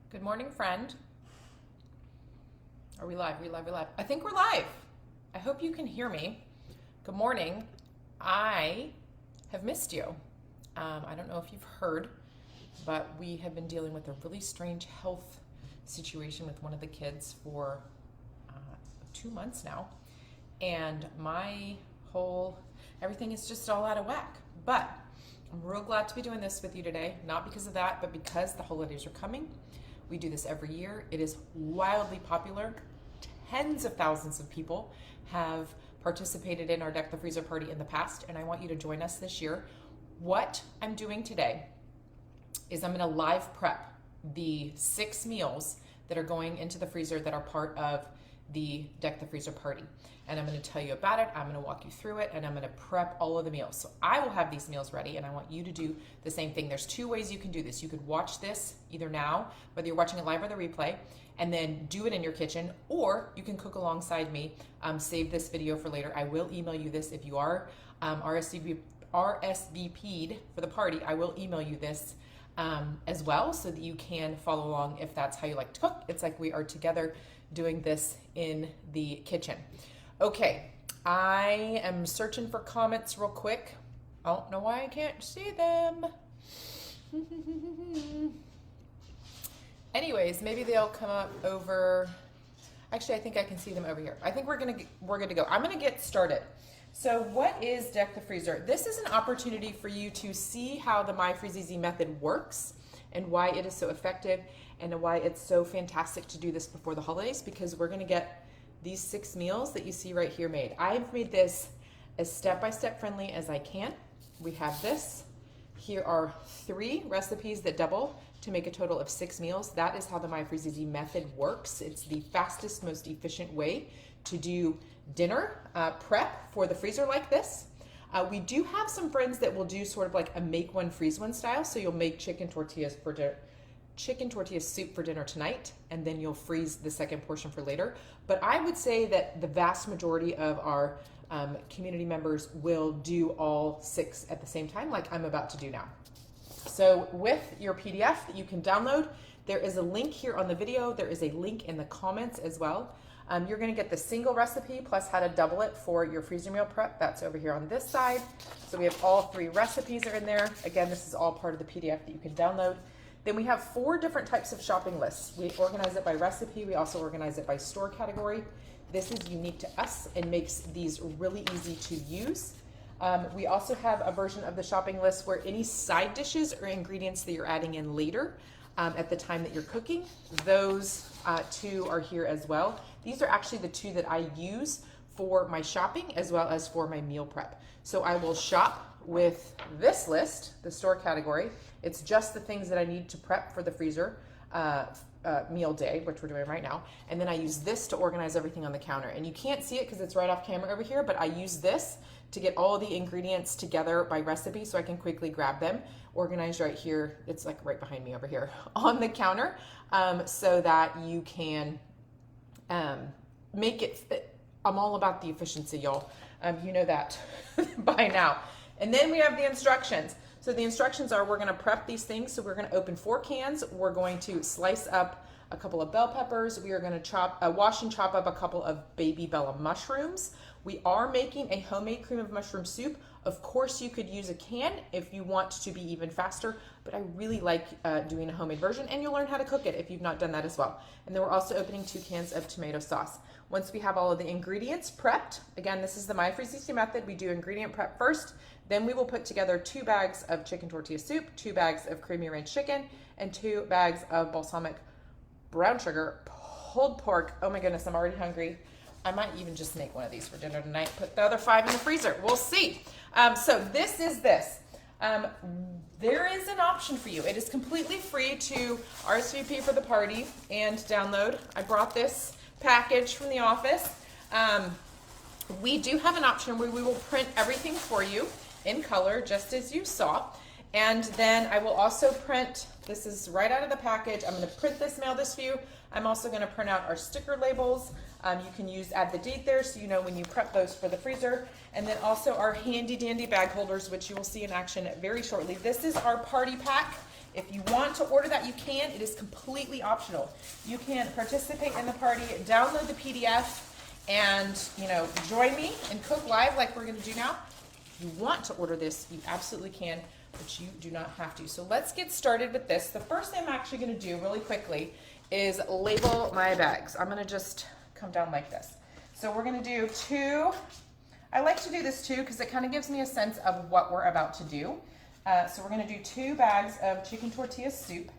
Good morning, friend. Are we live? We live? We live? I think we're live. I hope you can hear me. Good morning. I have missed you. I don't know if you've heard, but we have been dealing with a really strange health situation with one of the kids for 2 months now. And everything is just all out of whack. But I'm real glad to be doing this with you today, not because of that, but because the holidays are coming. We do this every year. It is wildly popular. Tens of thousands of people have participated in our Deck the Freezer party in the past, and I want you to join us this year. What I'm doing today is I'm going to live prep the 6 meals that are going into the freezer that are part of the Deck the Freezer party. And I'm going to tell you about it, I'm going to walk you through it, and I'm going to prep all of the meals. So I will have these meals ready, and I want you to do the same thing. There's 2 ways you can do this. You could watch this either now, whether you're watching it live or the replay, and then do it in your kitchen, or you can cook alongside me. Save this video for later. I will email you this if you are RSVP'd for the party. I will email you this as well so that you can follow along if that's how you like to cook. It's like we are together doing this in the kitchen. Okay, I am searching for comments real quick. I don't know why I can't see them. Anyways, maybe they'll come up over. Actually, I think I can see them over here. I think we're good to go. I'm gonna get started. So what is Deck the Freezer? This is an opportunity for you to see how the My Freeze Easy method works and why it is so effective and why it's so fantastic to do this before the holidays, because we're gonna get these 6 meals that you see right here made. I've made this as step-by-step friendly as I can. We have this. Here are 3 recipes that double to make a total of 6 meals. That is how the My Freeze Easy method works. It's the fastest, most efficient way to do dinner prep for the freezer like this. We do have some friends that will do sort of like a make one, freeze one style. So you'll make chicken tortilla soup for dinner tonight, and then you'll freeze the second portion for later. But I would say that the vast majority of our community members will do all 6 at the same time, like I'm about to do now. So with your PDF that you can download, there is a link here on the video. There is a link in the comments as well. You're gonna get the single recipe plus how to double it for your freezer meal prep. That's over here on this side. So we have all 3 recipes are in there. Again, this is all part of the PDF that you can download. Then we have 4 different types of shopping lists. We organize it by recipe. We also organize it by store category. This is unique to us and makes these really easy to use. We also have a version of the shopping list where any side dishes or ingredients that you're adding in later at the time that you're cooking, those 2 are here as well. These are actually the 2 that I use for my shopping as well as for my meal prep. So I will shop with this list, the store category. It's just the things that I need to prep for the freezer meal day, which we're doing right now. And then I use this to organize everything on the counter. And you can't see it because it's right off camera over here, but I use this to get all the ingredients together by recipe so I can quickly grab them, organized right here. It's like right behind me over here on the counter, so that you can make it fit. I'm all about the efficiency, y'all. You know that by now. And then we have the instructions. So the instructions are, we're gonna prep these things. So we're gonna open 4 cans. We're going to slice up a couple of bell peppers. We are gonna wash and chop up a couple of baby bella mushrooms. We are making a homemade cream of mushroom soup. Of course, you could use a can if you want to be even faster, but I really like doing a homemade version, and you'll learn how to cook it if you've not done that as well. And then we're also opening 2 cans of tomato sauce. Once we have all of the ingredients prepped, again, this is the My Freeze Easy method. We do ingredient prep first, then we will put together 2 bags of chicken tortilla soup, 2 bags of creamy ranch chicken, and 2 bags of balsamic brown sugar pulled pork. Oh my goodness, I'm already hungry. I might even just make one of these for dinner tonight, put the other 5 in the freezer. We'll see. So this is this. There is an option for you. It is completely free to RSVP for the party and download. I brought this package from the office. We do have an option where we will print everything for you in color, just as you saw. And then I will also print, this is right out of the package. I'm gonna print this, mail this for you. I'm also gonna print out our sticker labels. You can add the date there so you know when you prep those for the freezer. And then also our handy dandy bag holders, which you will see in action very shortly. This is our party pack. If you want to order that, you can. It is completely optional. You can participate in the party, download the PDF, and, you know, join me and cook live like we're going to do now. If you want to order this, you absolutely can, but you do not have to. So let's get started with this. The first thing I'm actually going to do really quickly is label my bags. I'm going to just come down like this. So we're going to do two. I like to do this too because it kind of gives me a sense of what we're about to do. So we're going to do 2 bags of chicken tortilla soup.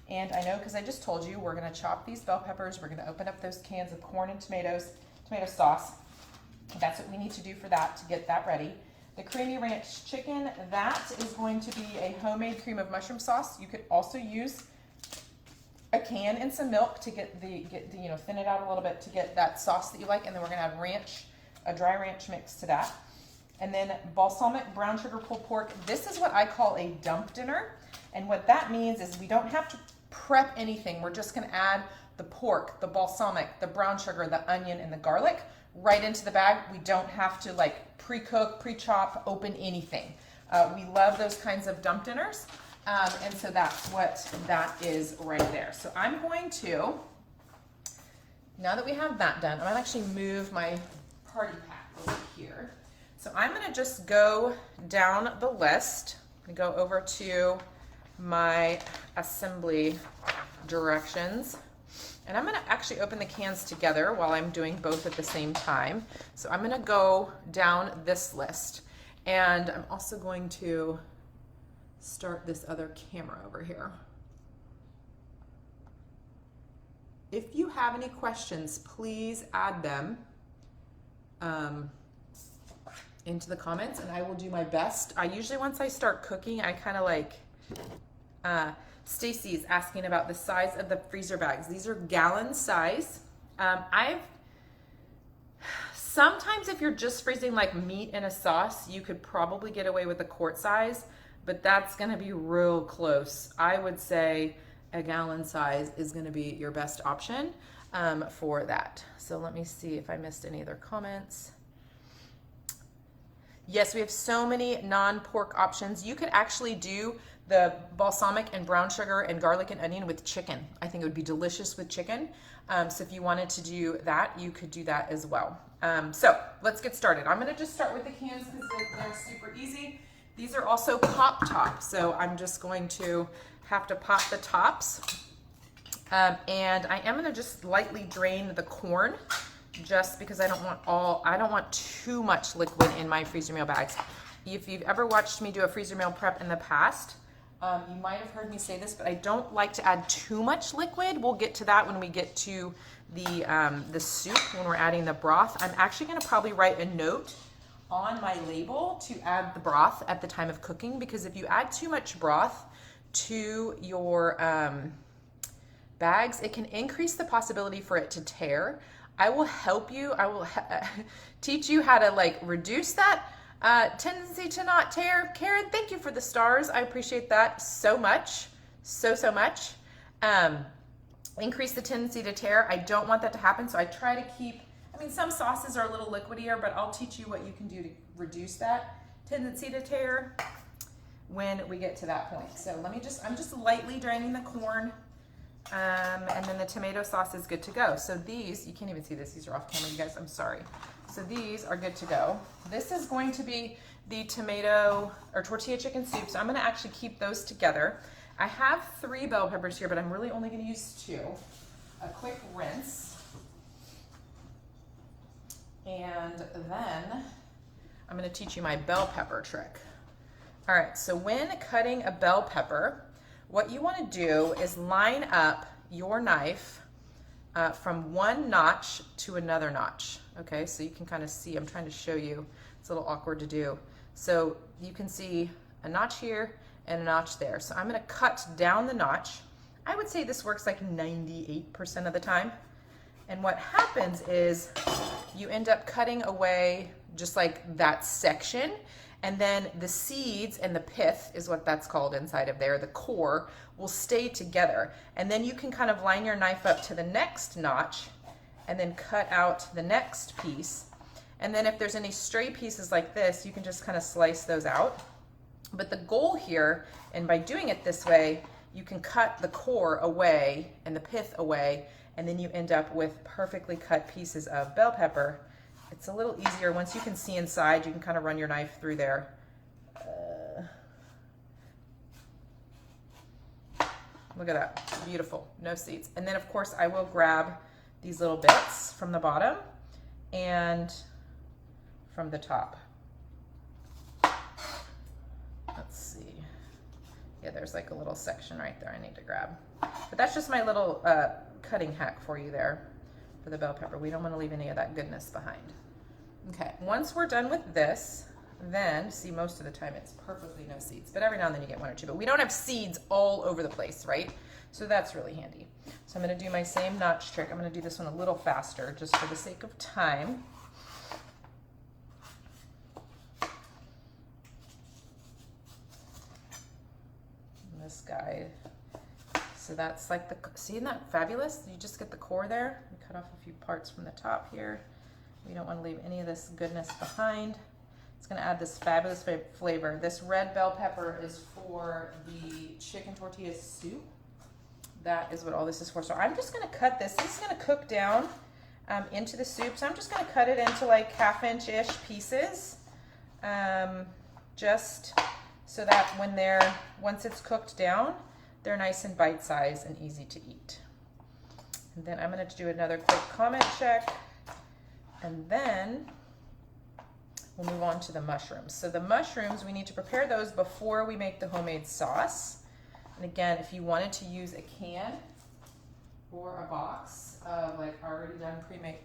And I know because I just told you we're going to chop these bell peppers. We're going to open up those cans of corn and tomatoes, tomato sauce. That's what we need to do for that to get that ready. The creamy ranch chicken, that is going to be a homemade cream of mushroom sauce. You could also use a can and some milk to get the you know, thin it out a little bit to get that sauce that you like. And then we're going to add ranch, a dry ranch mix to that. And then balsamic brown sugar pulled pork. This is what I call a dump dinner. And what that means is we don't have to prep anything. We're just going to add the pork, the balsamic, the brown sugar, the onion, and the garlic right into the bag. We don't have to like pre-cook, pre-chop, open anything. We love those kinds of dump dinners. And so that's what that is right there. So I'm going to, now that we have that done, I'm going to actually move my party pack over here. So I'm going to just go down the list and go over to my assembly directions. And I'm going to actually open the cans together while I'm doing both at the same time. So I'm going to go down this list. And I'm also going to start this other camera over here. If you have any questions, please add them into the comments and I will do my best. I usually, once I start cooking, I kind of like, Stacy is asking about the size of the freezer bags. These are gallon size. Sometimes if you're just freezing like meat in a sauce, you could probably get away with a quart size, but that's gonna be real close. I would say a gallon size is gonna be your best option for that. So let me see if I missed any other comments. Yes, we have so many non-pork options. You could actually do the balsamic and brown sugar and garlic and onion with chicken. I think it would be delicious with chicken. So if you wanted to do that, you could do that as well. So let's get started. I'm gonna just start with the cans because they're super easy. These are also pop tops. So I'm just going to have to pop the tops. And I am gonna just lightly drain the corn just because I don't want too much liquid in my freezer meal bags. If you've ever watched me do a freezer meal prep in the past, you might have heard me say this, but I don't like to add too much liquid. We'll get to that when we get to the soup, when we're adding the broth. I'm actually gonna probably write a note on my label to add the broth at the time of cooking, because if you add too much broth to your bags, it can increase the possibility for it to tear. I will help you. I will teach you how to like reduce that tendency to not tear. Karen, thank you for the stars. I appreciate that so much. So much. Increase the tendency to tear. I don't want that to happen. So I try to keep, I mean, some sauces are a little liquidier, but I'll teach you what you can do to reduce that tendency to tear when we get to that point. So I'm just lightly draining the corn. And then the tomato sauce is good to go. So these, you can't even see this, these are off camera, you guys, I'm sorry. So these are good to go. This is going to be the tomato or tortilla chicken soup. So I'm gonna actually keep those together. I have 3 bell peppers here, but I'm really only gonna use 2. A quick rinse. And then I'm gonna teach you my bell pepper trick. All right, so when cutting a bell pepper, what you want to do is line up your knife from one notch to another notch. Okay, so you can kind of see, I'm trying to show you, it's a little awkward to do. So you can see a notch here and a notch there. So I'm going to cut down the notch. I would say this works like 98% of the time. And what happens is you end up cutting away just like that section. And then the seeds and the pith is what that's called inside of there, the core, will stay together. And then you can kind of line your knife up to the next notch and then cut out the next piece. And then if there's any stray pieces like this, you can just kind of slice those out. But the goal here, and by doing it this way, you can cut the core away and the pith away, and then you end up with perfectly cut pieces of bell pepper. It's a little easier once you can see inside. You can kind of run your knife through there. Look at that, beautiful, no seeds. And then of course I will grab these little bits from the bottom and from the top. Let's see. Yeah, there's like a little section right there I need to grab. But that's just my little cutting hack for you there for the bell pepper. We don't want to leave any of that goodness behind. Okay, once we're done with this, then, see, most of the time it's perfectly no seeds, but every now and then you get one or two, but we don't have seeds all over the place, right? So that's really handy. So I'm going to do my same notch trick. I'm going to do this one a little faster just for the sake of time. And this guy, so that's like the, see, isn't that fabulous? You just get the core there. We cut off a few parts from the top here. We don't want to leave any of this goodness behind. It's going to add this fabulous flavor. This red bell pepper is for the chicken tortilla soup. That is what all this is for. So I'm just going to cut this. This is going to cook down into the soup. So I'm just going to cut it into like 1/2 inch-ish pieces, just so that when once it's cooked down, they're nice and bite-sized and easy to eat. And then I'm going to do another quick comment check, and then we'll move on to the mushrooms. So the mushrooms, we need to prepare those before we make the homemade sauce. And again, if you wanted to use a can or a box of like already done pre-made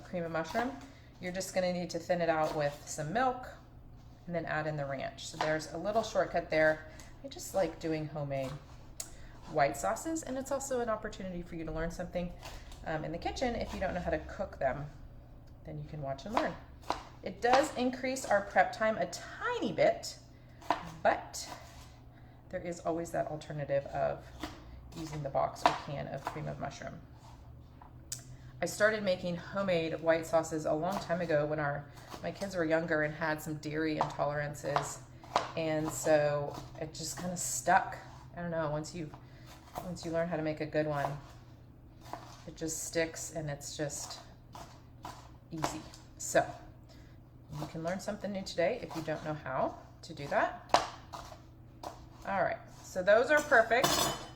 cream of mushroom, you're just gonna need to thin it out with some milk and then add in the ranch. So there's a little shortcut there. I just like doing homemade white sauces, and it's also an opportunity for you to learn something in the kitchen. If you don't know how to cook them, then you can watch and learn. It does increase our prep time a tiny bit, but there is always that alternative of using the box or can of cream of mushroom. I started making homemade white sauces a long time ago when my kids were younger and had some dairy intolerances, and so it just kind of stuck. I don't know, once you learn how to make a good one, it just sticks and it's just easy. So you can learn something new today if you don't know how to do that. All right, so those are perfect.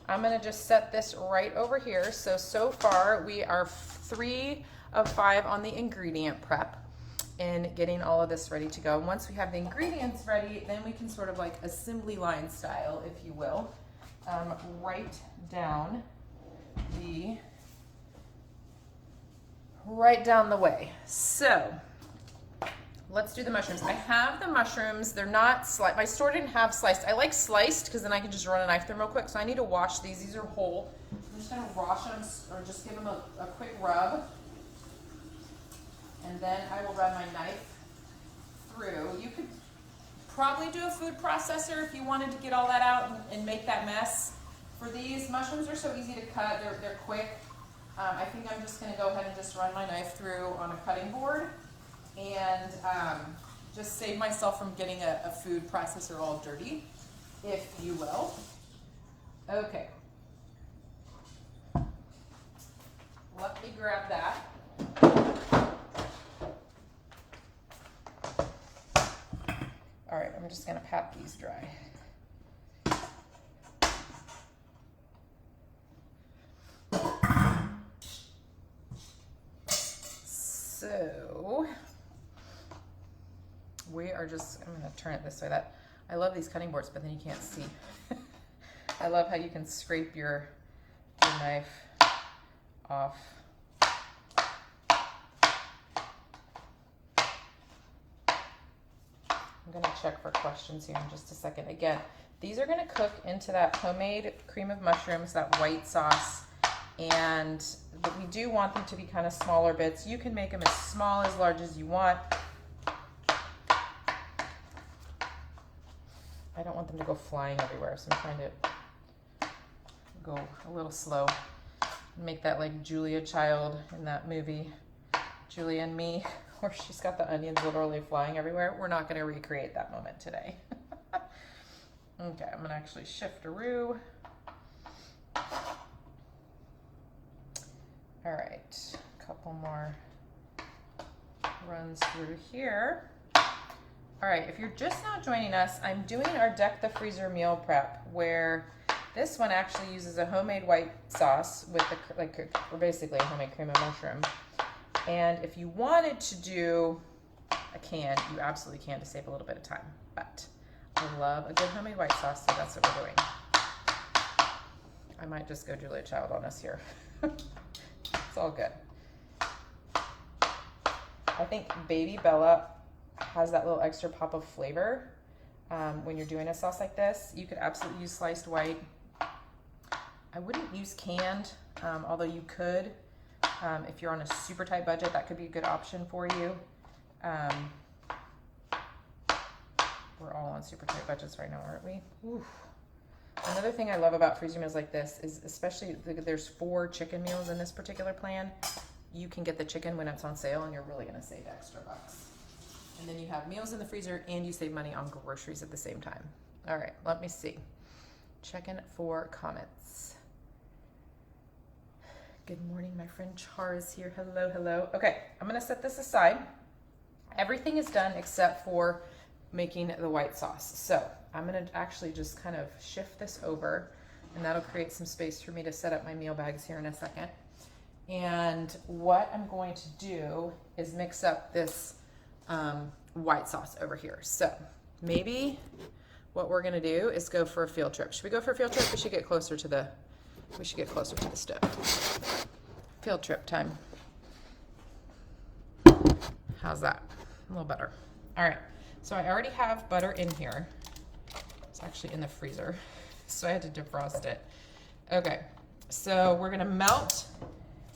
I'm gonna just set this right over here. So far we are 3 of 5 on the ingredient prep and getting all of this ready to go. And once we have the ingredients ready, then we can sort of like assembly line style, if you will, write down the way. So let's do the mushrooms. I have the mushrooms. They're not sliced. My store didn't have sliced. I like sliced because then I can just run a knife through them real quick. So I need to wash these. These are whole. I'm just going to wash them or just give them a quick rub. And then I will run my knife through. You could probably do a food processor if you wanted to get all that out and make that mess. For these, mushrooms are so easy to cut. They're quick. I think I'm just going to go ahead and just run my knife through on a cutting board and just save myself from getting a food processor all dirty, if you will. Okay. Let me grab that. All right, I'm just gonna pat these dry. So we are just, I'm gonna turn it this way. That I love these cutting boards, but then you can't see. I love how you can scrape your knife off. I'm gonna check for questions here in just a second. Again, these are gonna cook into that homemade cream of mushrooms, that white sauce, but we do want them to be kind of smaller bits. You can make them as small, as large as you want. I don't want them to go flying everywhere, so I'm trying to go a little slow. Make that like Julia Child in that movie, Julia and Me, where she's got the onions literally flying everywhere. We're not going to recreate that moment today. Okay, I'm going to actually shift-a-roo All right, a couple more runs through here. All right, if you're just now joining us, I'm doing our Deck the Freezer meal prep, where this one actually uses a homemade white sauce with or basically a homemade cream of mushroom. And if you wanted to do a can, you absolutely can to save a little bit of time. But I love a good homemade white sauce, so that's what we're doing. I might just go Julia Child on us here. It's all good. I think Baby Bella has that little extra pop of flavor when you're doing a sauce like this. You could absolutely use sliced white. I wouldn't use canned, although you could. If you're on a super tight budget, that could be a good option for you. We're all on super tight budgets right now, aren't we? Oof. Another thing I love about freezer meals like this is, especially there's 4 chicken meals in this particular plan. You can get the chicken when it's on sale, and you're really going to save extra bucks. And then you have meals in the freezer, and you save money on groceries at the same time. All right, let me see. Checking for comments. Good morning, my friend Char is here. Hello, hello. Okay, I'm going to set this aside. Everything is done except for making the white sauce. So I'm going to actually just kind of shift this over, and that'll create some space for me to set up my meal bags here in a second. And what I'm going to do is mix up this white sauce over here. So maybe what we're going to do is go for a field trip. Should we go for a field trip? We should get closer to the stove. Field trip time. How's that? A little better. All right. So I already have butter in here. It's actually in the freezer, so I had to defrost it. Okay, so we're gonna melt.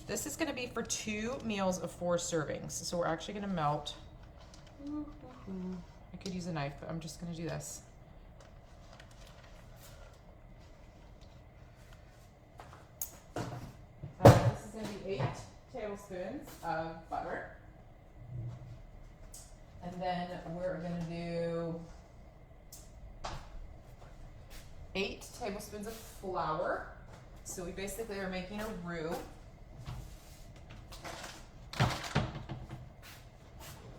This is gonna be for 2 meals of 4 servings. So we're actually gonna melt. I could use a knife, but I'm just gonna do this. This is gonna be 8 tablespoons of butter. And then we're going to do 8 tablespoons of flour. So we basically are making a roux. I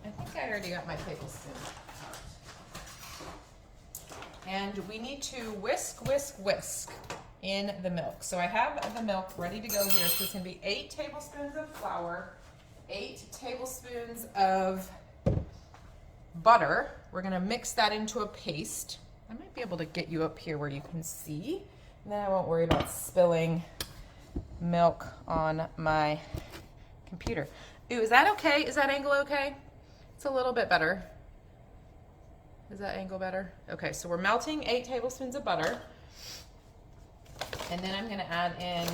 think I already got my tablespoons out. And we need to whisk, whisk, whisk in the milk. So I have the milk ready to go here. So it's going to be 8 tablespoons of flour, 8 tablespoons of butter. We're going to mix that into a paste. I might be able to get you up here where you can see, and then I won't worry about spilling milk on my computer. Ooh, is that okay? Is that angle okay? It's a little bit better. Is that angle better? Okay, so we're melting 8 tablespoons of butter, and then I'm going to add in,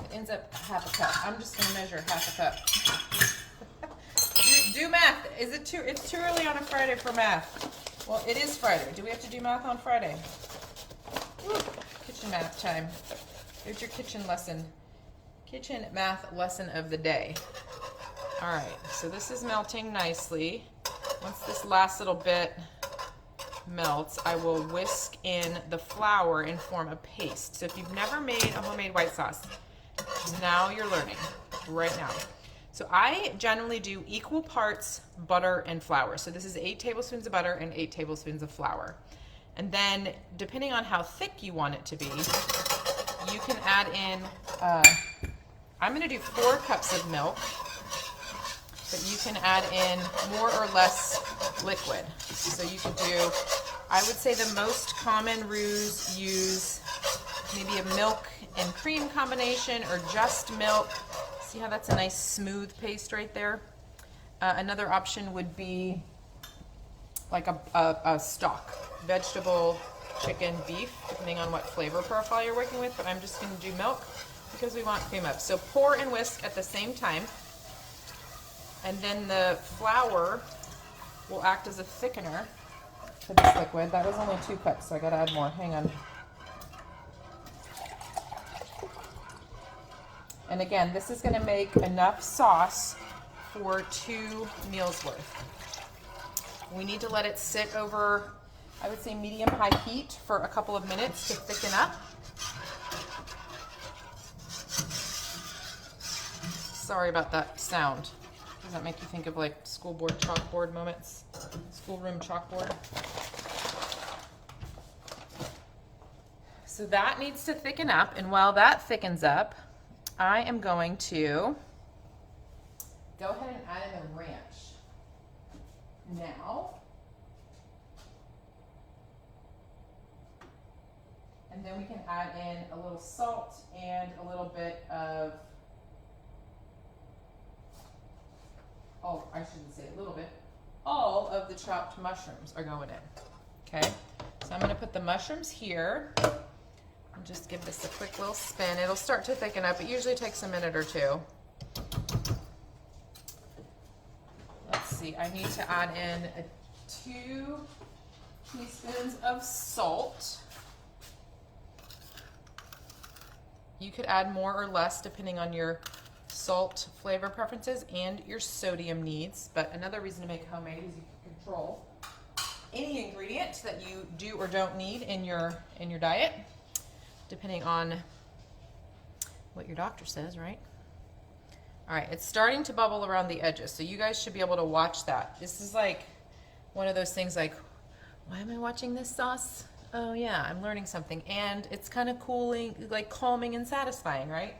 it ends up half a cup. I'm just going to measure half a cup. Do math. Is it too? It's too early on a Friday for math. Well, it is Friday. Do we have to do math on Friday? Woo, kitchen math time. There's your kitchen lesson. Kitchen math lesson of the day. All right. So this is melting nicely. Once this last little bit melts, I will whisk in the flour and form a paste. So if you've never made a homemade white sauce, now you're learning right now. So I generally do equal parts butter and flour. So this is 8 tablespoons of butter and 8 tablespoons of flour. And then depending on how thick you want it to be, you can add in, I'm gonna do 4 cups of milk, but you can add in more or less liquid. So you could do, I would say the most common roux use maybe a milk and cream combination or just milk. See how that's a nice smooth paste right there? Another option would be like a stock, vegetable, chicken, beef, depending on what flavor profile you're working with, but I'm just gonna do milk because we want cream up. So pour and whisk at the same time. And then the flour will act as a thickener for this liquid. That was only 2 cups, so I gotta add more. Hang on. And again, this is gonna make enough sauce for 2 meals worth. We need to let it sit over, I would say medium-high heat for a couple of minutes to thicken up. Sorry about that sound. Does that make you think of like schoolboard chalkboard moments? Schoolroom chalkboard. So that needs to thicken up, and while that thickens up, I am going to go ahead and add in the ranch. Now, and then we can add in a little salt and a little bit of, oh, I shouldn't say a little bit, all of the chopped mushrooms are going in, okay? So I'm gonna put the mushrooms here and just give this a quick little spin. It'll start to thicken up. It usually takes a minute or two. Let's see, I need to add in 2 teaspoons of salt. You could add more or less depending on your salt flavor preferences and your sodium needs, but another reason to make homemade is you can control any ingredient that you do or don't need in your diet, depending on what your doctor says, right? All right, it's starting to bubble around the edges, so you guys should be able to watch that. This is like one of those things like, why am I watching this sauce? Oh yeah, I'm learning something, and it's kind of cooling, like calming and satisfying, right?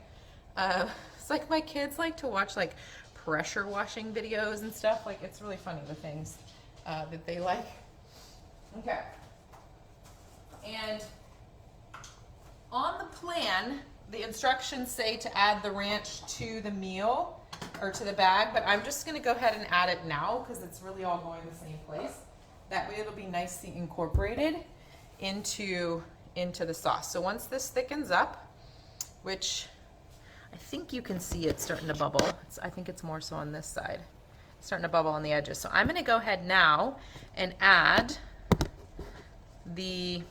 It's like my kids like to watch like pressure washing videos and stuff. Like, it's really funny the things that they like. Okay. And on the plan, the instructions say to add the ranch to the meal or to the bag, but I'm just gonna go ahead and add it now because it's really all going the same place. That way it'll be nicely incorporated into the sauce. So once this thickens up, which I think you can see it's starting to bubble. I think it's more so on this side. It's starting to bubble on the edges. So I'm gonna go ahead now and add the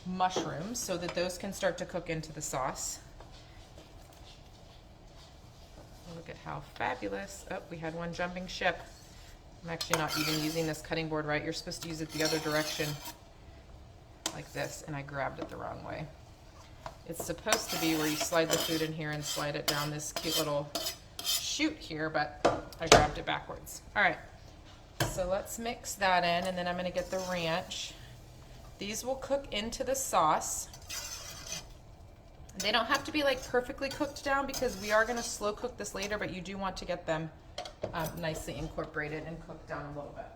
mushrooms so that those can start to cook into the sauce. Look at how fabulous. Oh, we had one jumping ship. I'm actually not even using this cutting board right. You're supposed to use it the other direction like this, and I grabbed it the wrong way. It's supposed to be where you slide the food in here and slide it down this cute little chute here, but I grabbed it backwards. All right, so let's mix that in, and then I'm gonna get the ranch. These will cook into the sauce. They don't have to be like perfectly cooked down because we are gonna slow cook this later, but you do want to get them nicely incorporated and cooked down a little bit.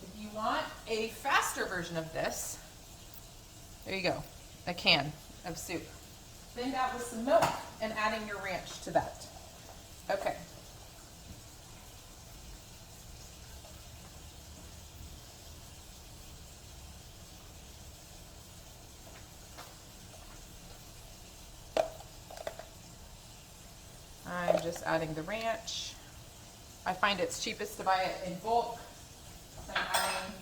If you want a faster version of this, there you go, a can of soup. Thinned out with some milk and adding your ranch to that. Okay. I'm just adding the ranch. I find it's cheapest to buy it in bulk. So I'm adding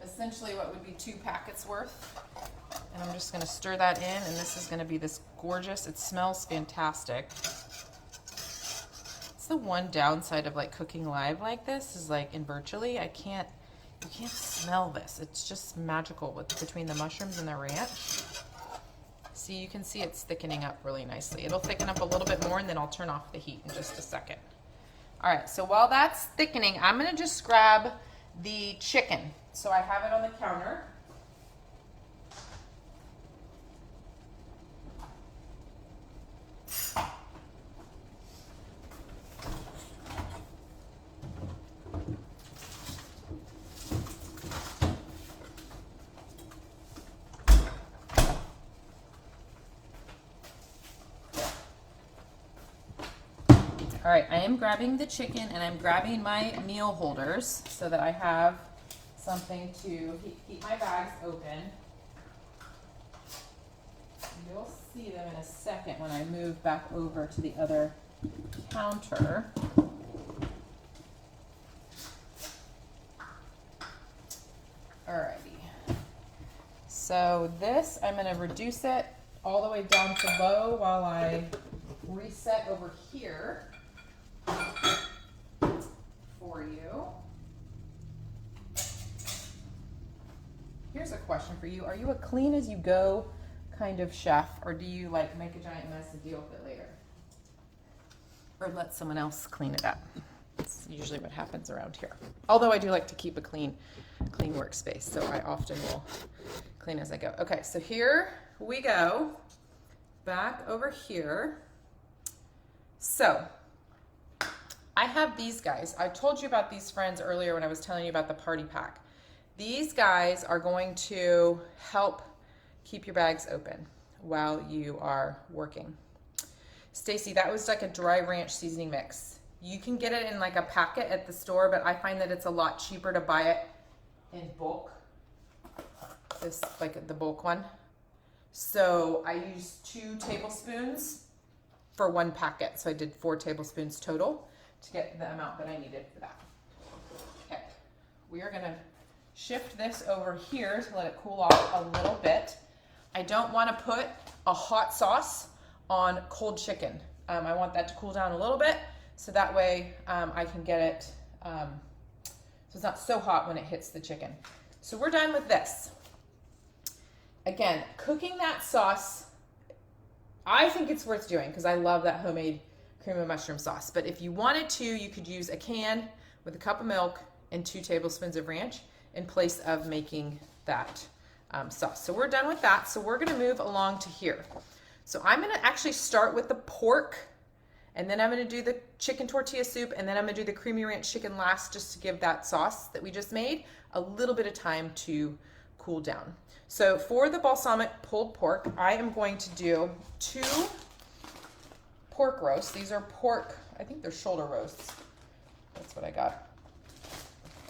essentially what would be 2 packets worth. And I'm just gonna stir that in, and this is gonna be this gorgeous, it smells fantastic. It's the one downside of like cooking live like this is like in virtually, you can't smell this. It's just magical between the mushrooms and the ranch. See, you can see it's thickening up really nicely. It'll thicken up a little bit more, and then I'll turn off the heat in just a second. All right, so while that's thickening, I'm gonna just grab the chicken. So I have it on the counter. All right, I am grabbing the chicken, and I'm grabbing my meal holders so that I have something to keep my bags open. You'll see them in a second when I move back over to the other counter. Alrighty. So this, I'm gonna reduce it all the way down to low while I reset over here for you. Here's a question for you. Are you a clean as you go kind of chef, or do you like make a giant mess and deal with it later? Or let someone else clean it up? That's usually what happens around here. Although I do like to keep a clean workspace, so I often will clean as I go. Okay, so here we go. Back over here. So I have these guys. I told you about these friends earlier when I was telling you about the party pack. These guys are going to help keep your bags open while you are working. Stacy, that was like a dry ranch seasoning mix. You can get it in like a packet at the store, but I find that it's a lot cheaper to buy it in bulk. This, like the bulk one. So I used 2 tablespoons for 1 packet. So I did 4 tablespoons total to get the amount that I needed for that. Okay, we are gonna shift this over here to let it cool off a little bit. I don't want to put a hot sauce on cold chicken. I want that to cool down a little bit, so that way I can get it, so it's not so hot when it hits the chicken. So we're done with this. Again, cooking that sauce, I think it's worth doing because I love that homemade cream of mushroom sauce. But if you wanted to, you could use a can with a cup of milk and 2 tablespoons of ranch in place of making that sauce. So we're done with that. So we're gonna move along to here. So I'm gonna actually start with the pork, and then I'm gonna do the chicken tortilla soup, and then I'm gonna do the creamy ranch chicken last, just to give that sauce that we just made a little bit of time to cool down. So for the balsamic pulled pork, I am going to do 2 pork roasts. These are pork, I think they're shoulder roasts. That's what I got.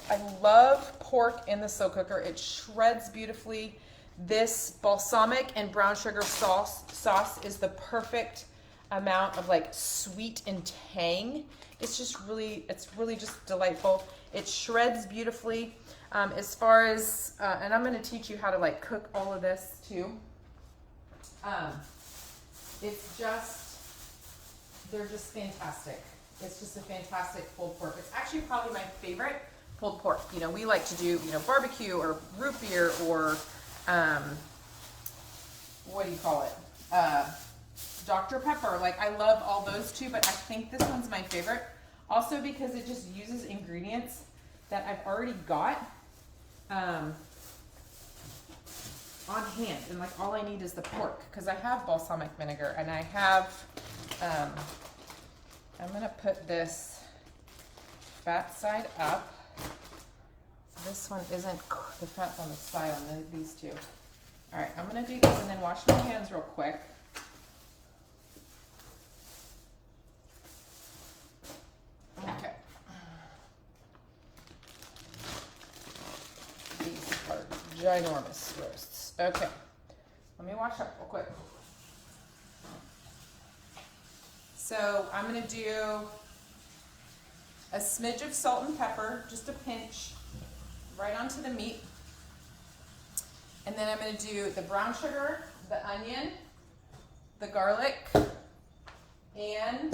I love pork in the slow cooker. It shreds beautifully. This balsamic and brown sugar sauce is the perfect amount of like sweet and tang. It's really just delightful. It shreds beautifully. As far as, and I'm gonna teach you how to like cook all of this too. It's just, they're just fantastic. It's just a fantastic pulled pork. It's actually probably my favorite pulled pork. You know, we like to do, you know, barbecue or root beer or, what do you call it? Dr. Pepper. Like, I love all those too, but I think this one's my favorite. Also because it just uses ingredients that I've already got on hand. And like all I need is the pork because I have balsamic vinegar and I have, I'm gonna put this fat side up. This one isn't, the fat's on the side on these 2. All right, I'm gonna do this and then wash my hands real quick. Okay. These are ginormous roasts. Okay, let me wash up real quick. So I'm gonna do a smidge of salt and pepper, just a pinch, right onto the meat. And then I'm gonna do the brown sugar, the onion, the garlic, and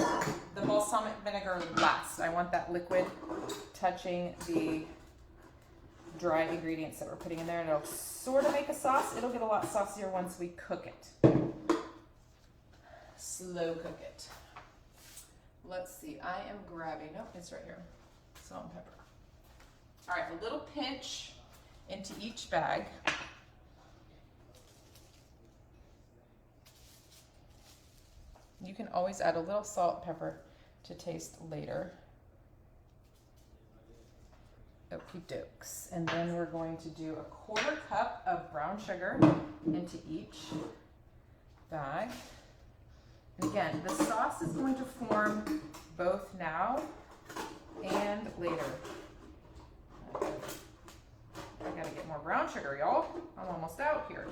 the balsamic vinegar last. I want that liquid touching the dry ingredients that we're putting in there, and it'll sort of make a sauce. It'll get a lot saucier once we cook it. Slow cook it. Let's see, I am grabbing, nope, it's right here, salt and pepper. All right, a little pinch into each bag. You can always add a little salt and pepper to taste later. Okie dokes. And then we're going to do a 1/4 cup of brown sugar into each bag. And again, the sauce is going to form both now and later. I gotta get more brown sugar, y'all. I'm almost out here.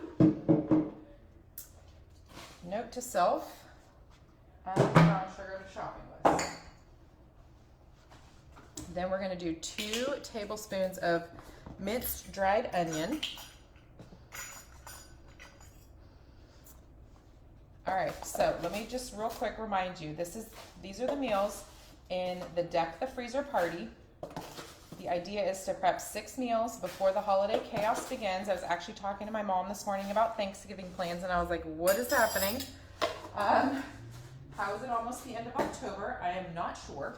Note to self, add brown sugar to shopping list. Then we're gonna do 2 tablespoons of minced dried onion. All right, so let me just real quick remind you, these are the meals in the Deck the Freezer party. The idea is to prep 6 meals before the holiday chaos begins. I was actually talking to my mom this morning about Thanksgiving plans, and I was like, what is happening? How is it almost the end of October? I am not sure.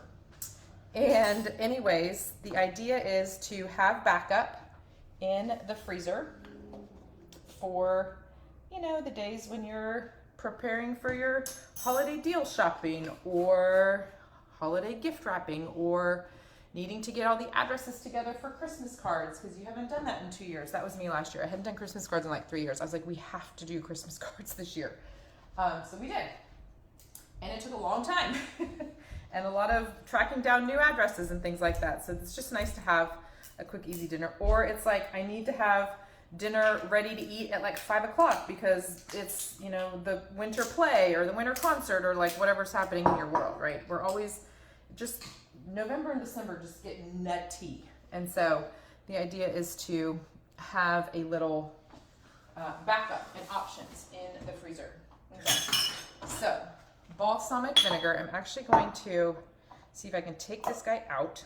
And anyways, the idea is to have backup in the freezer for, you know, the days when you're preparing for your holiday deal shopping or holiday gift wrapping or needing to get all the addresses together for Christmas cards because you haven't done that in 2 years. That was me last year. I hadn't done Christmas cards in like 3 years. I was like, we have to do Christmas cards this year. So we did. And it took a long time and a lot of tracking down new addresses and things like that. So it's just nice to have a quick, easy dinner. Or it's like, I need to have dinner ready to eat at like 5 o'clock because it's, you know, the winter play or the winter concert or like whatever's happening in your world, right? We're always just, November and December just get nutty. And so the idea is to have a little backup and options in the freezer. Okay. So balsamic vinegar, I'm actually going to see if I can take this guy out.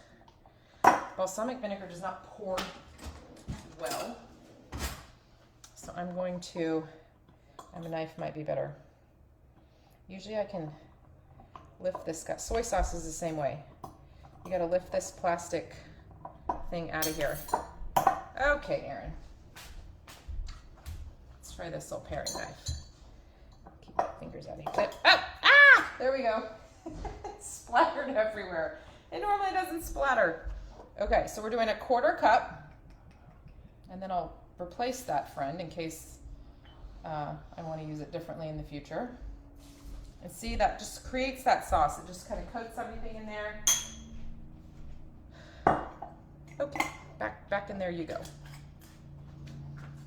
Balsamic vinegar does not pour well. So I'm going to, a knife might be better. Usually I can lift this guy. Soy sauce is the same way. You gotta lift this plastic thing out of here. Okay, Erin. Let's try this little paring knife. Keep my fingers out of here. Oh! Ah! There we go. It's splattered everywhere. It normally doesn't splatter. Okay, so we're doing 1/4 cup. And then I'll replace that, friend, in case I want to use it differently in the future. And see, that just creates that sauce. It just kind of coats everything in there. Okay, back in there you go.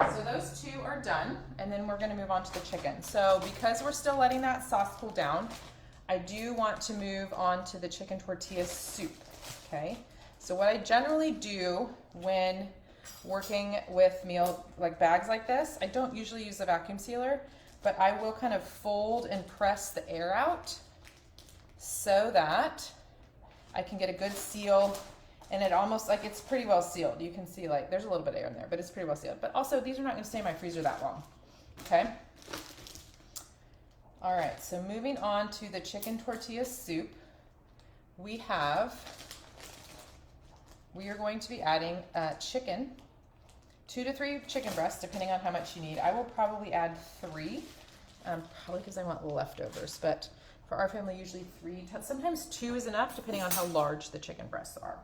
So those 2 are done, and then we're going to move on to the chicken. So because we're still letting that sauce cool down, I do want to move on to the chicken tortilla soup. Okay, so what I generally do when working with meal like bags like this, I don't usually use a vacuum sealer, but I will kind of fold and press the air out so that I can get a good seal. And it almost, like, it's pretty well sealed. You can see, like, there's a little bit of air in there, but it's pretty well sealed. But also, these are not going to stay in my freezer that long. Okay? All right, so moving on to the chicken tortilla soup, we are going to be adding chicken, 2 to 3 chicken breasts, depending on how much you need. I will probably add 3, probably because I want leftovers. But for our family, usually 3. Sometimes 2 is enough, depending on how large the chicken breasts are.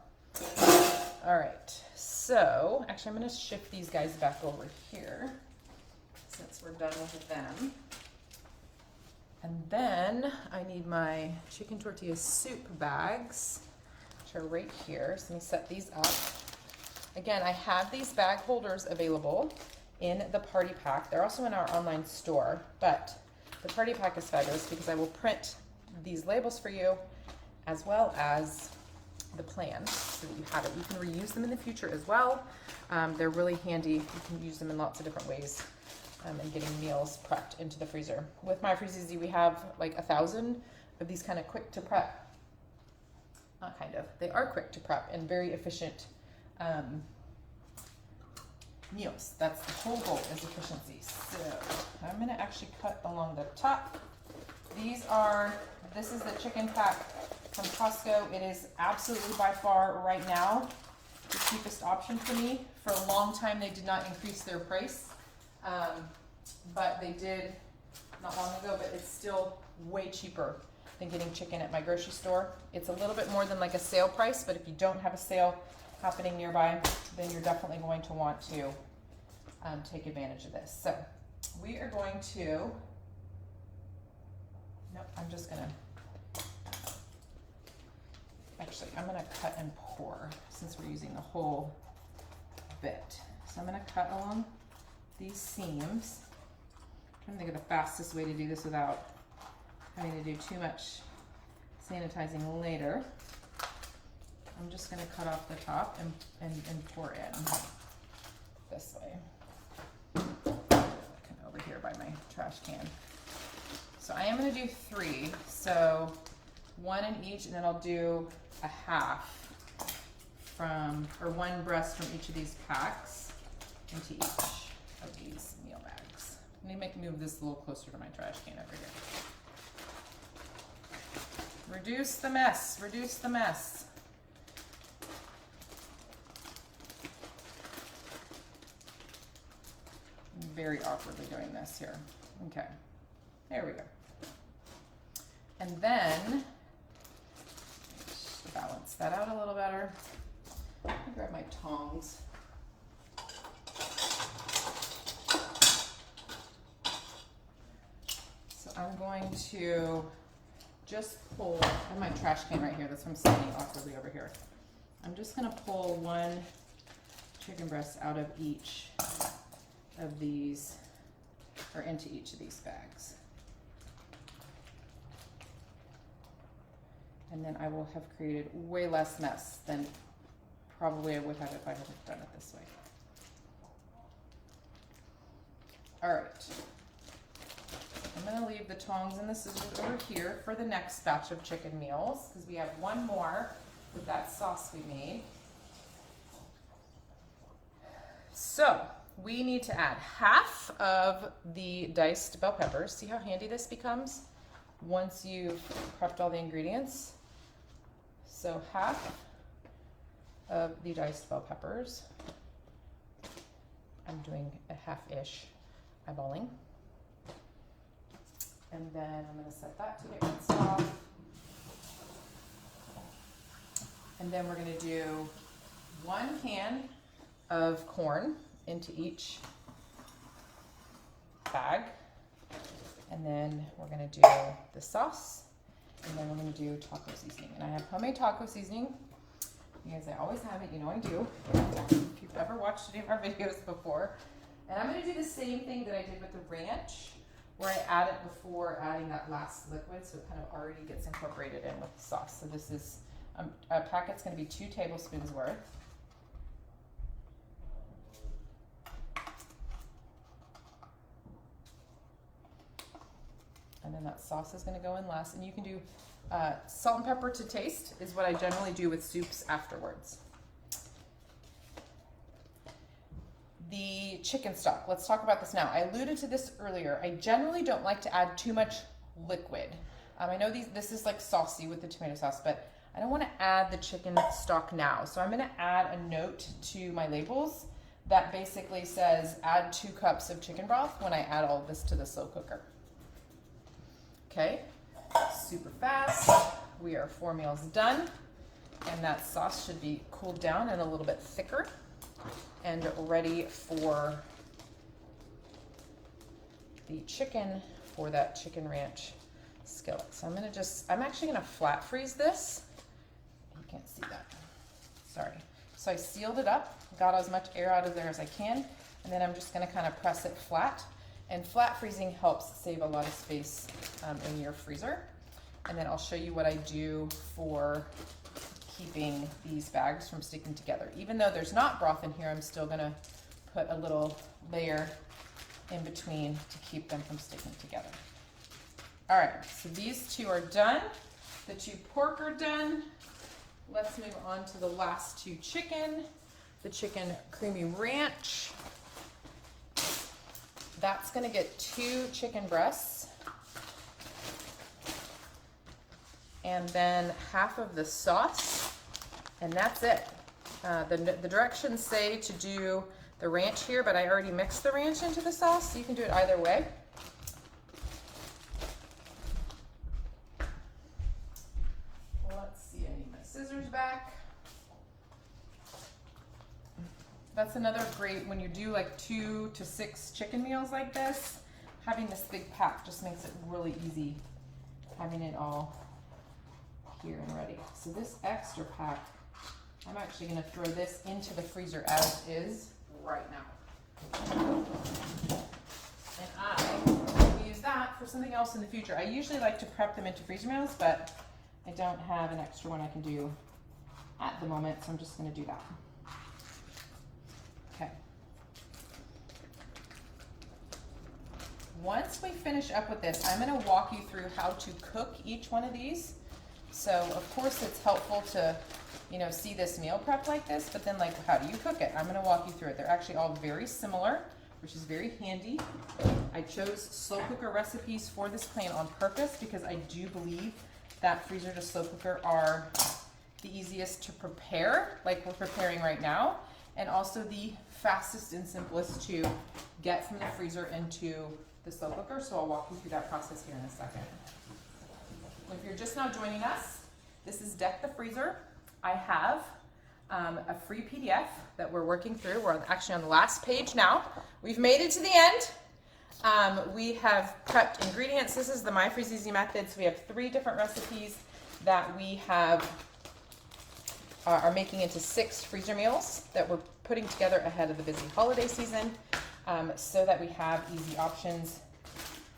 All right, so actually I'm going to shift these guys back over here since we're done with them. And then I need my chicken tortilla soup bags, which are right here. So let me set these up. Again, I have these bag holders available in the party pack. They're also in our online store, but the party pack is fabulous because I will print these labels for you as well as the plan so that you have it. You can reuse them in the future as well. They're really handy. You can use them in lots of different ways and getting meals prepped into the freezer. With My Freezeasy, we have like 1,000 of these kind of quick to prep. Not kind of. They are quick to prep and very efficient meals. That's the whole goal, is efficiency. So I'm going to actually cut along the top. This is the chicken pack from Costco. It is absolutely by far right now the cheapest option for me. For a long time they did not increase their price, but they did not long ago, but it's still way cheaper than getting chicken at my grocery store. It's a little bit more than like a sale price, but if you don't have a sale happening nearby, then you're definitely going to want to take advantage of this. So we are going to, I'm just gonna, actually I'm gonna cut and pour since we're using the whole bit. So I'm gonna cut along these seams. I'm trying to think of the fastest way to do this without having to do too much sanitizing later. I'm just gonna cut off the top and pour in this way. Kind of over here by my trash can. So I am gonna do 3, so 1 in each, and then I'll do a half or one breast from each of these packs into each of these meal bags. Let me move this a little closer to my trash can over here. Reduce the mess, reduce the mess. I'm very awkwardly doing this here. Okay, there we go. And then, just balance that out a little better. Let me grab my tongs. So I'm going to just pull, I have my trash can right here, that's why I'm standing awkwardly over here. I'm just gonna pull one chicken breast out of each of these, or into each of these bags. And then I will have created way less mess than probably I would have if I hadn't done it this way. All right. I'm gonna leave the tongs and the scissors over here for the next batch of chicken meals because we have one more with that sauce we made. So we need to add half of the diced bell peppers. See how handy this becomes once you've prepped all the ingredients? So half of the diced bell peppers. I'm doing a half-ish eyeballing. And then I'm gonna set that to get rinsed off. And then we're gonna do 1 can of corn into each bag. And then we're gonna do the sauce. And then we're gonna do taco seasoning. And I have homemade taco seasoning. Because I always have it, you know I do. If you've ever watched any of our videos before. And I'm gonna do the same thing that I did with the ranch, where I add it before adding that last liquid, so it kind of already gets incorporated in with the sauce. So this is, a packet's gonna be 2 tablespoons worth. And then that sauce is gonna go in last. And you can do salt and pepper to taste is what I generally do with soups afterwards. The chicken stock, let's talk about this now. I alluded to this earlier. I generally don't like to add too much liquid. I know this is like saucy with the tomato sauce, but I don't wanna add the chicken stock now. So I'm gonna add a note to my labels that basically says add 2 cups of chicken broth when I add all this to the slow cooker. Okay, super fast. We are 4 meals done, and that sauce should be cooled down and a little bit thicker and ready for the chicken for that chicken ranch skillet. So I'm actually gonna flat freeze this. You can't see that, sorry. So I sealed it up, got as much air out of there as I can, and then I'm just gonna kind of press it flat. And flat freezing helps save a lot of space in your freezer. And then I'll show you what I do for keeping these bags from sticking together. Even though there's not broth in here, I'm still gonna put a little layer in between to keep them from sticking together. All right, so these 2 are done. The 2 pork are done. Let's move on to the last 2 chicken. The chicken creamy ranch. That's gonna get 2 chicken breasts and then half of the sauce, and that's it. The directions say to do the ranch here, but I already mixed the ranch into the sauce, so you can do it either way. Let's see, I need my scissors back. That's another great, when you do like 2 to 6 chicken meals like this, having this big pack just makes it really easy having it all here and ready. So this extra pack, I'm actually gonna throw this into the freezer as is right now. And I will use that for something else in the future. I usually like to prep them into freezer meals, but I don't have an extra one I can do at the moment, so I'm just gonna do that. Okay. Once we finish up with this, I'm going to walk you through how to cook each one of these. So of course it's helpful to you know, see this meal prep like this, but then like, how do you cook it? I'm gonna walk you through it. They're actually all very similar, which is very handy. I chose slow cooker recipes for this plan on purpose because I do believe that freezer to slow cooker are the easiest to prepare, like we're preparing right now, and also the fastest and simplest to get from the freezer into the slow cooker. So I'll walk you through that process here in a second. If you're just now joining us, this is Deck the Freezer. I have a free PDF that we're working through. We're actually on the last page now. We've made it to the end. We have prepped ingredients. This is the My Freeze Easy method. So we have 3 different recipes that we have are making into 6 freezer meals that we're putting together ahead of the busy holiday season, so that we have easy options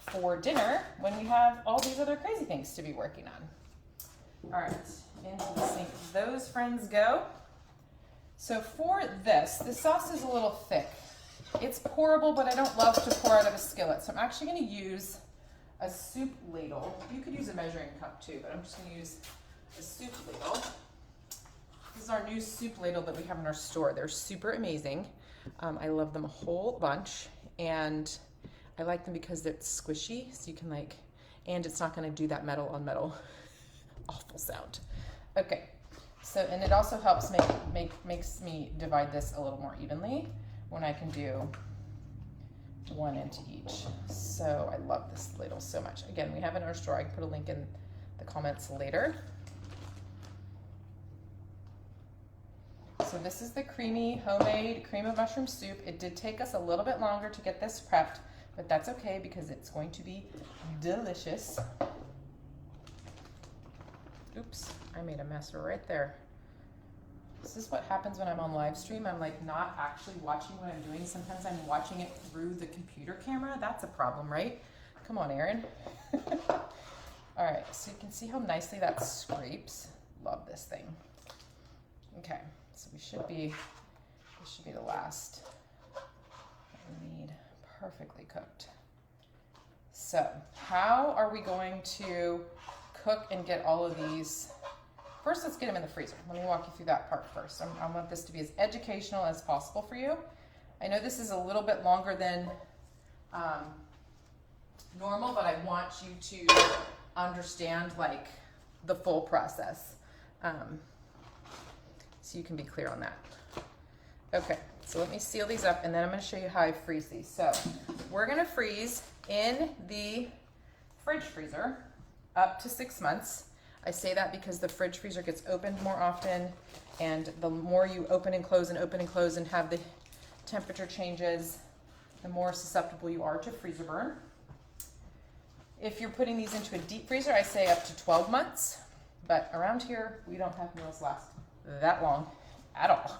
for dinner when we have all these other crazy things to be working on. All right, into the sink those friends go. So for this, the sauce is a little thick. It's pourable, but I don't love to pour out of a skillet. So I'm actually gonna use a soup ladle. You could use a measuring cup too, but I'm just gonna use a soup ladle. This is our new soup ladle that we have in our store. They're super amazing. I love them a whole bunch, and I like them because it's squishy, so you can like, and it's not gonna do that metal on metal awful sound. Okay, so, and it also helps makes me divide this a little more evenly when I can do 1 into each. So I love this ladle so much. Again, we have it in our store. I can put a link in the comments later. So this is the creamy homemade cream of mushroom soup. It did take us a little bit longer to get this prepped, but that's okay because it's going to be delicious. Oops, I made a mess right there. This is what happens when I'm on live stream. I'm like not actually watching what I'm doing. Sometimes I'm watching it through the computer camera. That's a problem, right? Come on, Erin. All right, so you can see how nicely that scrapes. Love this thing. Okay. So this should be the last that we need, perfectly cooked. So how are we going to cook and get all of these? First, let's get them in the freezer. Let me walk you through that part first. I want this to be as educational as possible for you. I know this is a little bit longer than normal, but I want you to understand like the full process. So you can be clear on that. Okay, so let me seal these up and then I'm gonna show you how I freeze these. So we're gonna freeze in the fridge freezer up to 6 months. I say that because the fridge freezer gets opened more often, and the more you open and close and have the temperature changes, the more susceptible you are to freezer burn. If you're putting these into a deep freezer, I say up to 12 months, but around here, we don't have meals last that long at all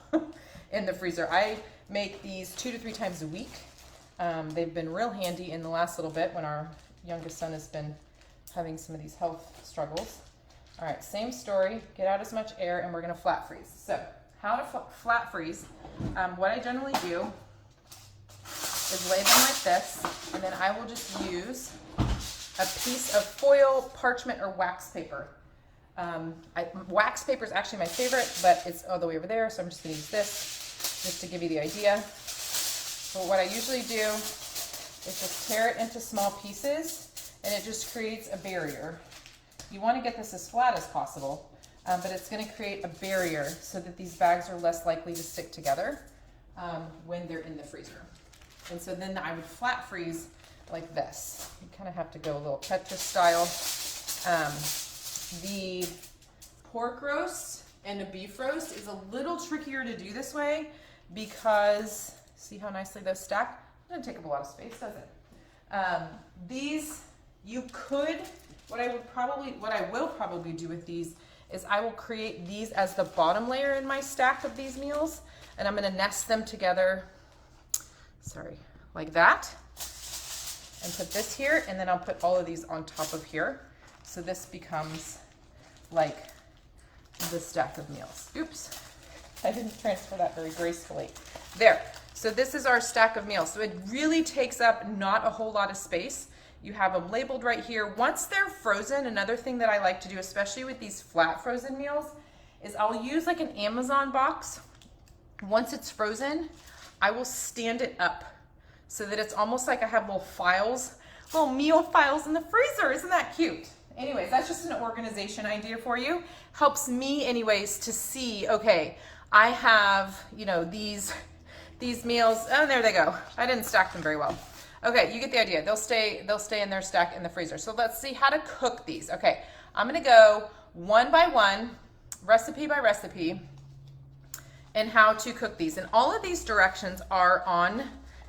in the freezer. I make these 2 to 3 times a week. They've been real handy in the last little bit when our youngest son has been having some of these health struggles. All right, same story, get out as much air and we're gonna flat freeze. So how to flat freeze, what I generally do is lay them like this, and then I will just use a piece of foil, parchment, or wax paper. Wax paper is actually my favorite, but it's all the way over there, so I'm just gonna use this just to give you the idea. So what I usually do is just tear it into small pieces, and it just creates a barrier. You want to get this as flat as possible, but it's going to create a barrier so that these bags are less likely to stick together when they're in the freezer. And so then I would flat freeze like this. You kind of have to go a little Tetris style. The pork roast and the beef roast is a little trickier to do this way because see how nicely those stack? It doesn't take up a lot of space, does it? These you could. What I will probably do with these is I will create these as the bottom layer in my stack of these meals, and I'm gonna nest them together, like that, and put this here, and then I'll put all of these on top of here. So this becomes like the stack of meals. Oops, I didn't transfer that very gracefully. There, so this is our stack of meals. So it really takes up not a whole lot of space. You have them labeled right here. Once they're frozen, another thing that I like to do, especially with these flat frozen meals, is I'll use like an Amazon box. Once it's frozen, I will stand it up so that it's almost like I have little files, little meal files in the freezer. Isn't that cute? Anyways, that's just an organization idea for you. Helps me anyways to see, okay, I have, you know, these meals. Oh, there they go. I didn't stack them very well. Okay, you get the idea. They'll stay in their stack in the freezer. So let's see how to cook these. Okay, I'm gonna go one by one, recipe by recipe, and how to cook these. And all of these directions are on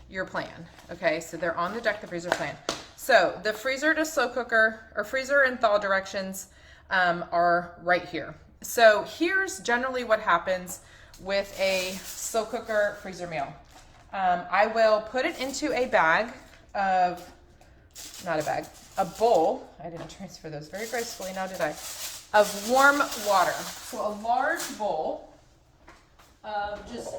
your plan. Okay, so they're on the Deck the Freezer plan. So the freezer to slow cooker, or freezer and thaw directions are right here. So here's generally what happens with a slow cooker freezer meal. I will put it into a bag of, not a bag, a bowl. I didn't transfer those very gracefully, now did I? Of warm water. So a large bowl of just,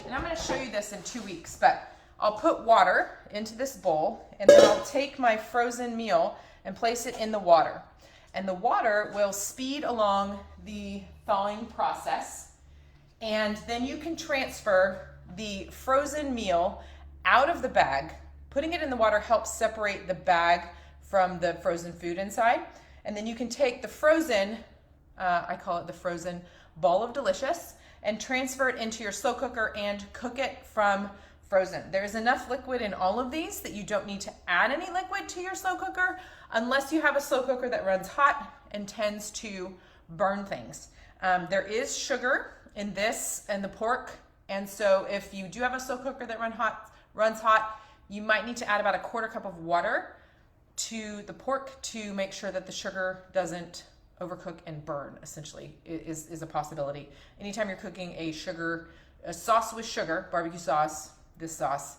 and I'm going to show you this in 2 weeks, but I'll put water into this bowl, and then I'll take my frozen meal and place it in the water. And the water will speed along the thawing process. And then you can transfer the frozen meal out of the bag. Putting it in the water helps separate the bag from the frozen food inside. And then you can take the frozen, I call it the frozen ball of delicious, and transfer it into your slow cooker and cook it from frozen. There's enough liquid in all of these that you don't need to add any liquid to your slow cooker unless you have a slow cooker that runs hot and tends to burn things. There is sugar in this and the pork, and so if you do have a slow cooker that runs hot, you might need to add about a 1/4 cup of water to the pork to make sure that the sugar doesn't overcook and burn, essentially, is a possibility. Anytime you're cooking a sauce with sugar, barbecue sauce, this sauce,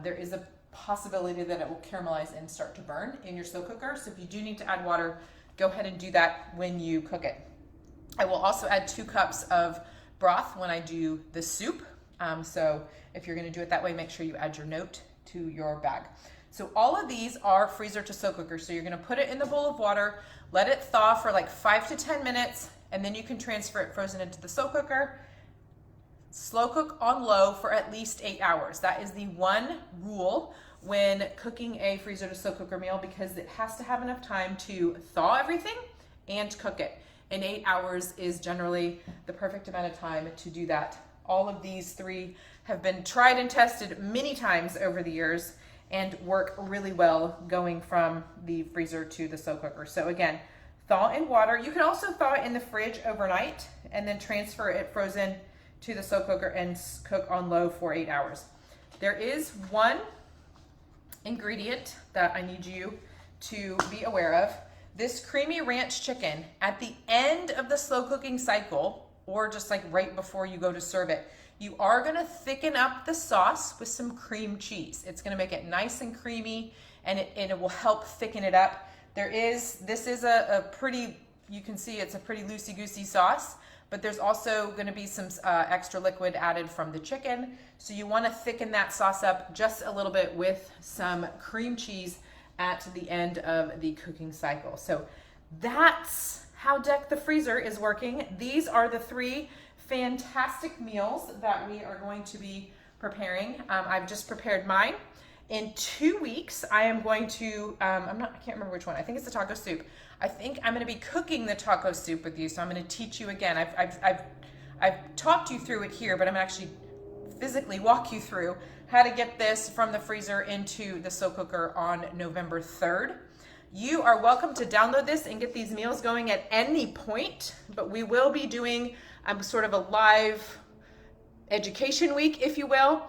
there is a possibility that it will caramelize and start to burn in your slow cooker. So if you do need to add water, go ahead and do that when you cook it. I will also add 2 cups of broth when I do the soup. So if you're going to do it that way, make sure you add your note to your bag. So all of these are freezer to slow cooker. So you're going to put it in the bowl of water, let it thaw for like 5 to 10 minutes, and then you can transfer it frozen into the slow cooker. Slow cook on low for at least 8 hours. That is the one rule when cooking a freezer to slow cooker meal, because it has to have enough time to thaw everything and cook it. And 8 hours is generally the perfect amount of time to do that. All of these 3 have been tried and tested many times over the years and work really well going from the freezer to the slow cooker. So again, thaw in water. You can also thaw it in the fridge overnight and then transfer it frozen to the slow cooker and cook on low for 8 hours. There is one ingredient that I need you to be aware of. This creamy ranch chicken, at the end of the slow cooking cycle, or just like right before you go to serve it, you are gonna thicken up the sauce with some cream cheese. It's gonna make it nice and creamy, and it will help thicken it up. This is a pretty, you can see it's a pretty loosey-goosey sauce, but there's also gonna be some extra liquid added from the chicken. So you wanna thicken that sauce up just a little bit with some cream cheese at the end of the cooking cycle. So that's how Deck the Freezer is working. These are the 3 fantastic meals that we are going to be preparing. I've just prepared mine. In 2 weeks, I am going to, I can't remember which one. I think it's the taco soup. I think I'm gonna be cooking the taco soup with you, so I'm gonna teach you again. I've talked you through it here, but I'm actually physically walk you through how to get this from the freezer into the slow cooker on November 3rd. You are welcome to download this and get these meals going at any point, but we will be doing sort of a live education week, if you will,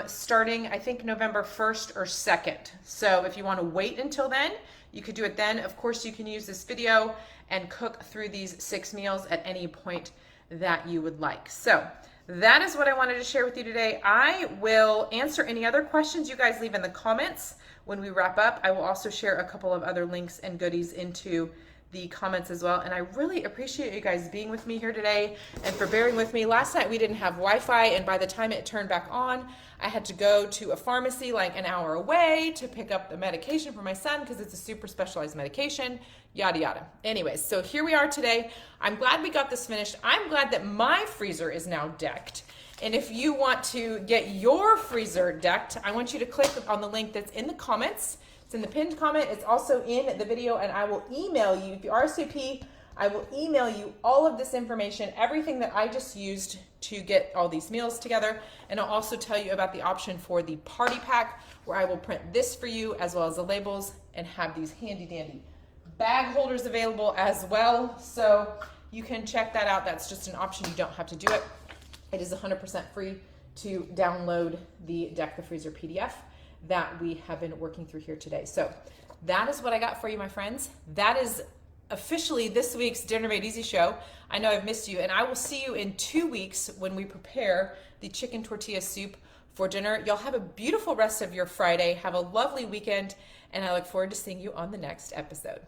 starting, I think, November 1st or 2nd. So if you want to wait until then, you could do it then. Of course, you can use this video and cook through these 6 meals at any point that you would like. So that is what I wanted to share with you today. I will answer any other questions you guys leave in the comments when we wrap up. I will also share a couple of other links and goodies into the comments as well. And I really appreciate you guys being with me here today and for bearing with me. Last night we didn't have Wi-Fi, and by the time it turned back on, I had to go to a pharmacy like an hour away to pick up the medication for my son because it's a super specialized medication, yada yada. Anyways, so here we are today. I'm glad we got this finished. I'm glad that my freezer is now decked. And if you want to get your freezer decked, I want you to click on the link that's in the comments. It's in the pinned comment. It's also in the video, and I will email you. If you RSVP, I will email you all of this information, everything that I just used to get all these meals together. And I'll also tell you about the option for the party pack, where I will print this for you as well as the labels and have these handy dandy bag holders available as well. So you can check that out. That's just an option. You don't have to do it. It is 100% free to download the Deck the Freezer PDF that we have been working through here today. So that is what I got for you, my friends. That is officially this week's Dinner Made Easy show. I know I've missed you, and I will see you in 2 weeks when we prepare the chicken tortilla soup for dinner. Y'all have a beautiful rest of your Friday. Have a lovely weekend, and I look forward to seeing you on the next episode.